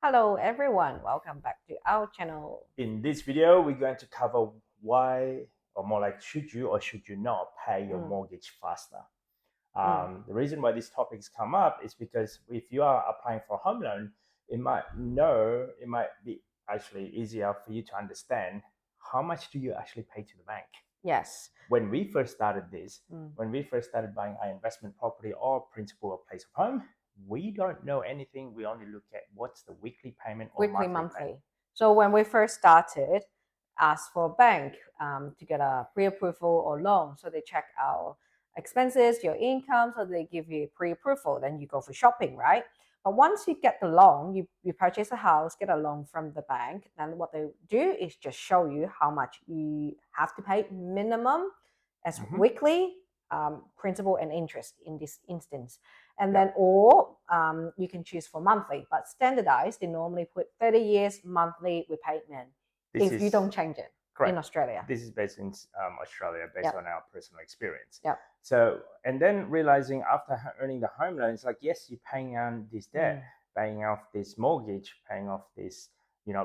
Hello everyone, welcome back to our channel. In this video, we're going to cover why, or more like should you or should you not pay your mortgage faster. The reason why these topics come up is because if you are applying for a home loan, it might be actually easier for you to understand how much do you actually pay to the bank. Yes. When we first started when we first started buying our investment property or principal or place of home, we don't know anything. We only look at what's the weekly payment or Weekly, monthly monthly. So when we first started, asked for a bank to get a pre-approval or loan. So they check our expenses, your income, so they give you pre-approval. Then you go for shopping, right? But once you get the loan, you purchase a house, get a loan from the bank, then what they do is just show you how much you have to pay minimum as weekly principal and interest in this instance. And then, or you can choose for monthly, but standardized, they normally put 30 years monthly repayment if you don't change it. Correct. In Australia. This is based in Australia, based on our personal experience. Yep. So, and then realizing after earning the home loan, it's like, yes, you're paying on this debt, paying off this mortgage, paying off this,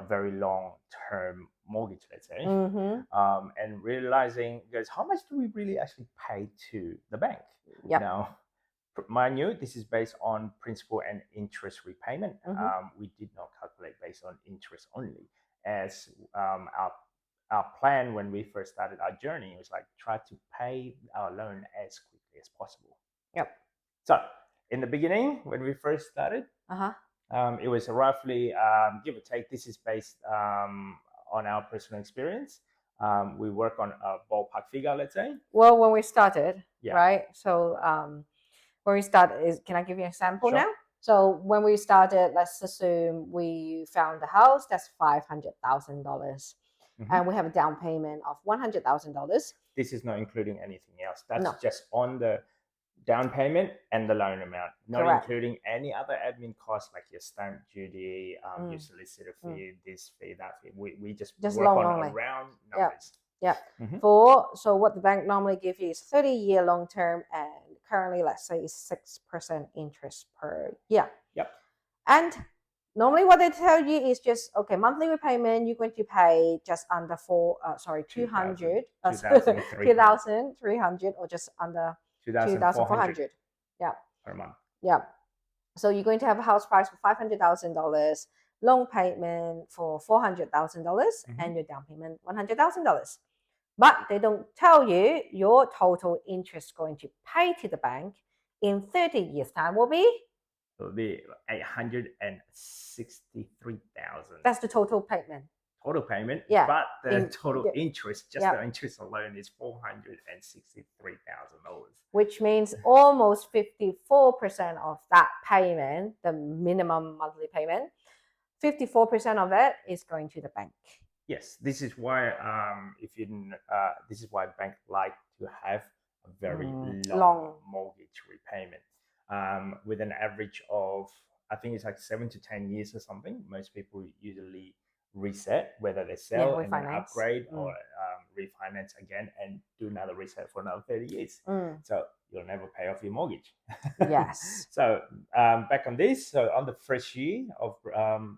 very long-term mortgage, let's say, and realizing, guys, how much do we really actually pay to the bank? Yep. Now, mind you, this is based on principal and interest repayment. We did not calculate based on interest only, as our plan when we first started our journey was like try to pay our loan as quickly as possible. Yep. So in the beginning, when we first started, it was roughly give or take. This is based on our personal experience. We work on a ballpark figure, let's say. Well, when we started, right? So when we started, can I give you an example now? So when we started, let's assume we found a house that's $500,000, and we have a down payment of $100,000. This is not including anything else. That's just on the down payment and the loan amount, not including any other admin costs like your stamp duty, your solicitor fee, this fee, that fee. We just work on round numbers. Yeah. So what the bank normally gives you is 30-year long term, and currently, let's say, is 6% interest per year. Yep. And normally what they tell you is just, okay, monthly repayment, you're going to pay just under 2,300 or just under 2,400. Yeah. Per month. Yeah. So you're going to have a house price for $500,000, loan payment for $400,000, and your down payment $100,000. But they don't tell you your total interest going to pay to the bank in 30 years' time will be? It will be $863,000. That's the total payment. Total payment, yeah. But the total interest, just the interest alone, is $463,000. Which means almost 54% of that payment, the minimum monthly payment, 54% of it is going to the bank. Yes, this is why this is why banks like to have a very long mortgage repayment, with an average of, I think it's like 7 to 10 years or something. Most people usually reset, whether they sell and then upgrade or refinance again and do another reset for another 30 years. So you'll never pay off your mortgage. Yes. So back on this, so on the first year of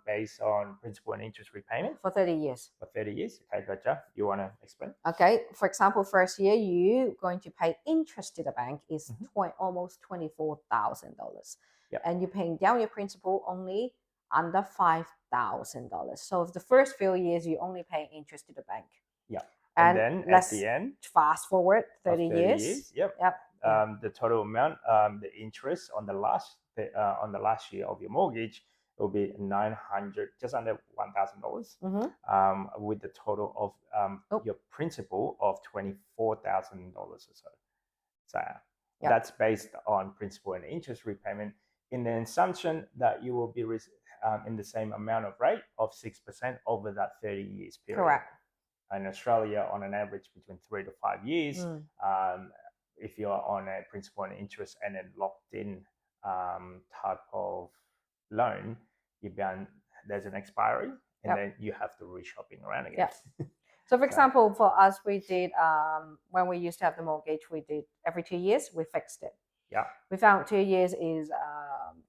based on principal and interest repayment for 30 years. For 30 years. Okay, gotcha. You want to explain? Okay. For example, first year you're going to pay interest to the bank is almost $24,000. Yep. And you're paying down your principal only under $5,000. So if the first few years you only pay interest to the bank. Yeah. And then at the end, fast forward 30 years. Yep. The total amount, the interest on the last year of your mortgage will be just under $1,000, with the total of your principal of $24,000 or so. So that's based on principal and interest repayment in the assumption that you will be in the same amount of rate of 6% over that 30 years period. Correct. In Australia, on an average between 3 to 5 years, if you're on a principal and interest and a locked in type of loan, there's an expiry, and then you have to re-shopping around again. Yeah. So for example, for us, we did, when we used to have the mortgage, we did every 2 years, we fixed it. Yeah. We found 2 years is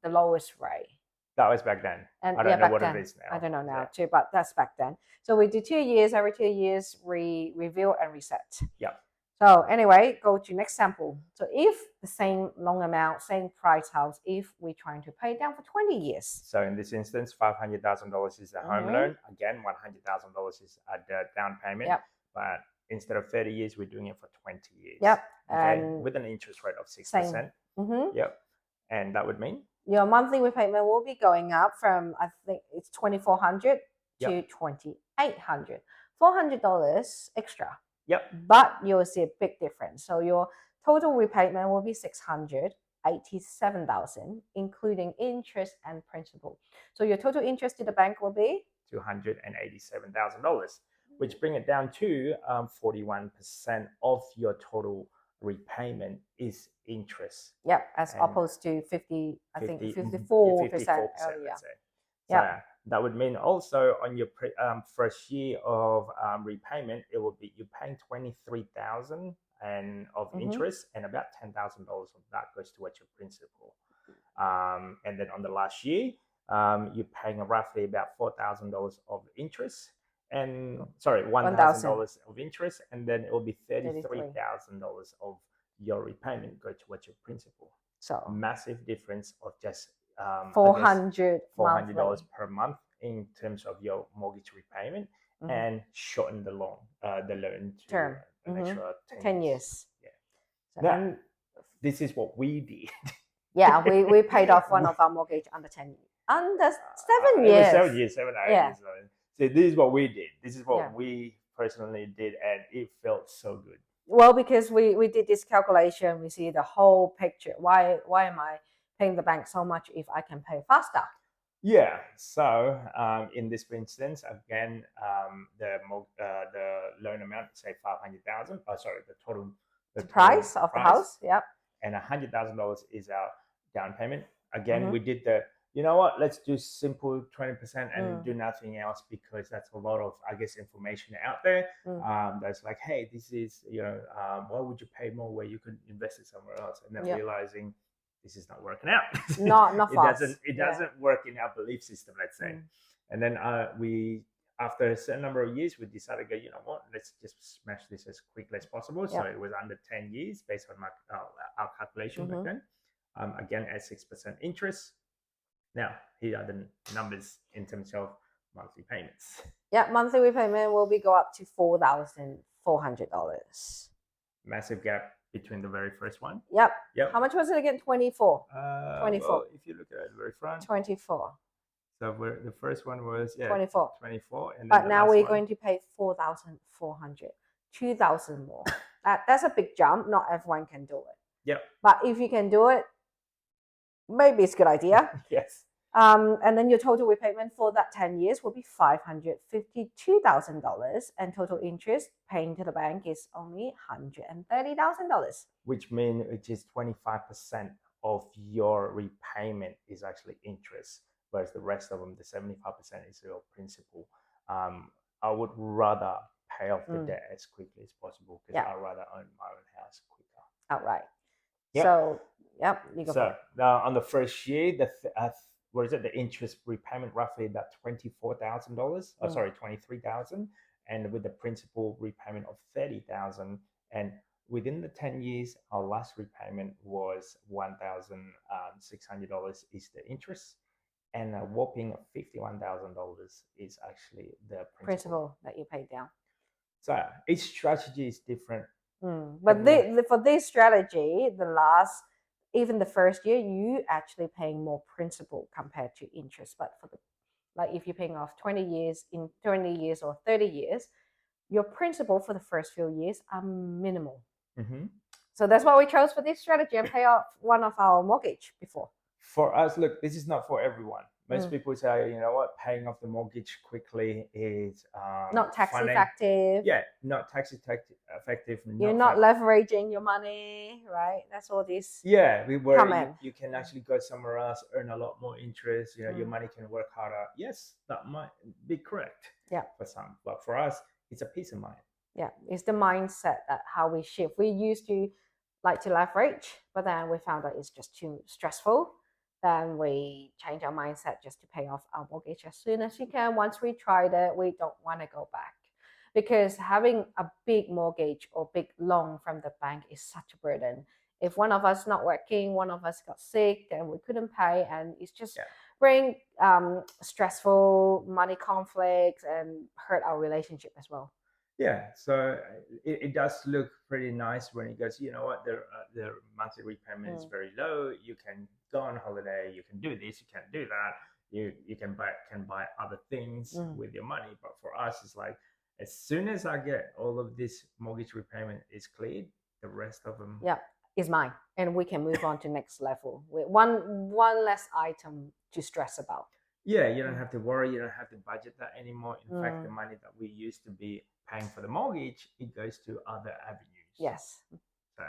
the lowest rate. That was back then. And I don't know back what then, it is now. I don't know now Yeah. too, but that's back then. So we do 2 years, every 2 years, review and reset. Yeah. So anyway, go to next sample. So if the same long amount, same price house, if we're trying to pay down for 20 years. So in this instance, $500,000 is the home loan. Again, $100,000 is the down payment. Yep. But instead of 30 years, we're doing it for 20 years. Yep. Okay. And with an interest rate of 6%. same. Yep. And that would mean your monthly repayment will be going up from, I think it's $2,400 to Yep. $2,800. $400 extra. Yep. But you'll see a big difference. So your total repayment will be $687,000, including interest and principal. So your total interest to the bank will be $287,000, which bring it down to 41% of your total repayment is interest. Yep, as And opposed to 54% 54%, earlier. let's say. So that would mean also on your first year of repayment, it will be you're paying $23,000 and of interest, and about $10,000 of that goes towards your principal. And then on the last year, you're paying roughly about $4,000 of interest, and sorry, $1,000 of interest, and then it will be $33,000 of your repayment go towards your principal. So massive difference of just $400 per month in terms of your mortgage repayment, and shorten the loan to term an extra 10 years. Yeah. So, now, this is what we did. Yeah, we paid off one of our mortgage under 7 years. 7 years, 7 or 8 years. So this is what we did. This is what we personally did, and it felt so good. Well, because we did this calculation, we see the whole picture. Why am I paying the bank so much if I can pay faster? Yeah. So in this instance, again, the loan amount, say $500,000. Oh, sorry, the total price of the house. Yep. And $100,000 is our down payment. Again, we did you know what? Let's do simple 20% and do nothing else, because that's a lot of, I guess, information out there. That's like, hey, this is, why would you pay more where you could invest it somewhere else? And then realizing this is not working out. Not for us. It doesn't work in our belief system, let's say. And then after a certain number of years, we decided, you know what, let's just smash this as quickly as possible. So it was under 10 years based on our calculation back then. Again, at 6% interest. Now, here are the numbers in terms of monthly payments. Yeah, monthly repayment will go up to $4,400. Massive gap between the very first one. Yep. How much was it again? 24. 24. Well, if you look at the very front. 24. So the first one was 24. 24. And but now we're going to pay $4,400. 2,000 more. That's a big jump. Not everyone can do it. Yep. But if you can do it, maybe it's a good idea. Yes. And then your total repayment for that 10 years will be $552,000, and total interest paying to the bank is only $130,000. Which means it is 25% of your repayment is actually interest, whereas the rest of them, the 75% is your principal. I would rather pay off the debt as quickly as possible, because I'd rather own my own house quicker. Outright. Yep. So, you go. So on the first year, the interest repayment roughly about $24,000. Oh, sorry, $23,000, and with the principal repayment of $30,000. And within the 10 years, our last repayment was $1,600 is the interest, and a whopping $51,000 is actually the principal that you paid down. So each strategy is different. But for this strategy, even the first year, you actually paying more principal compared to interest. But if you're paying off 20 years in 20 years or 30 years, your principal for the first few years are minimal. So that's why we chose for this strategy and pay off one of our mortgage before. For us, look, this is not for everyone. Most people say, you know what, paying off the mortgage quickly is not tax effective. Yeah, not tax effective. You're not leveraging your money, right? That's all this. Yeah, you can actually go somewhere else, earn a lot more interest. Your money can work harder. Yes, that might be correct. Yeah, for some, but for us, it's a peace of mind. Yeah, it's the mindset that how we shift. We used to like to leverage, but then we found out it's just too stressful. then we change our mindset just to pay off our mortgage as soon as you can. Once we tried it, we don't want to go back, because having a big mortgage or big loan from the bank is such a burden. If one of us not working, one of us got sick, then we couldn't pay, and it's just bring stressful money conflicts and hurt our relationship as well. Yeah, so it does look pretty nice when it goes, you know what, the monthly repayment is very low. You can go on holiday, you can do this, you can do that. You can buy other things with your money. But for us, it's like, as soon as I get all of this mortgage repayment is cleared, the rest of them is mine, and we can move on to next level with one less item to stress about. Yeah, you don't have to worry, you don't have to budget that anymore. In fact, the money that we used to be paying for the mortgage, it goes to other avenues. Yes. So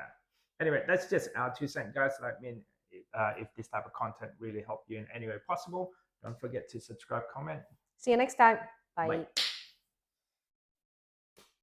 anyway, that's just our 2 cents, guys. I mean, if this type of content really helped you in any way possible, don't forget to subscribe, comment. See you next time. Bye. Bye.